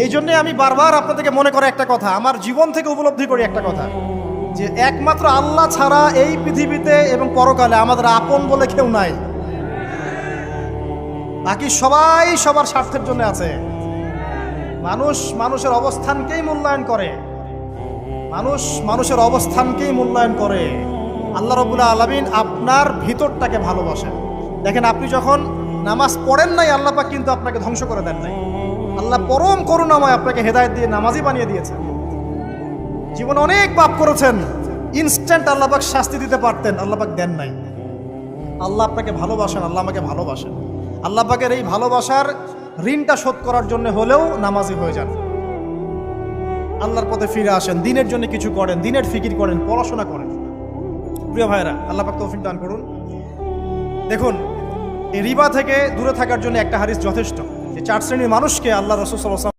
এই জন্যে আমি বারবার আপনাদেরকে মনে করে একটা কথা, আমার জীবন থেকে উপলব্ধি করি একটা কথা, যে একমাত্র আল্লাহ ছাড়া এই পৃথিবীতে এবং পরকালে আমাদের আপন বলে কেউ নাই। বাকি সবাই সবার স্বার্থের জন্য আছে। মানুষ মানুষের অবস্থানকেই মূল্যায়ন করে, মানুষ মানুষের অবস্থানকেই মূল্যায়ন করে। আল্লাহ রাব্বুল আলামিন আপনার ভিতরটাকে ভালোবাসেন। দেখেন, আপনি যখন নামাজ পড়েন নাই, আল্লাহ পাক কিন্তু আপনাকে ধ্বংস করে দেন নাই। আল্লাহ পরম করুণাময় আপনাকে হেদায়েত দিয়ে নামাজি বানিয়ে দিয়েছেন। জীবনে অনেক পাপ করেছেন, ইনস্ট্যান্ট আল্লাহ পাক শাস্তি দিতে পারতেন, আল্লাহ পাক দেন নাই। আল্লাহ আপনাকে ভালোবাসেন, আল্লাহ আমাকে ভালোবাসেন। আল্লাহ পাকের এই ভালোবাসার ঋণটা শোধ করার জন্য হলেও নামাজি হয়ে যান, আল্লাহর পথে ফিরে আসেন, দিনের জন্য কিছু করেন, দিনের ফিকির করেন, পড়াশোনা করেন। প্রিয় ভাইরা, আল্লাহ পাক তৌফিক দান করুন। দেখুন, এই রিবা থেকে দূরে থাকার জন্য একটা হাদিস যথেষ্ট, যে 4 শ্রেণীর মানুষকে আল্লাহ রাসূল সাল্লাল্লাহু আলাইহি ওয়াসাল্লাম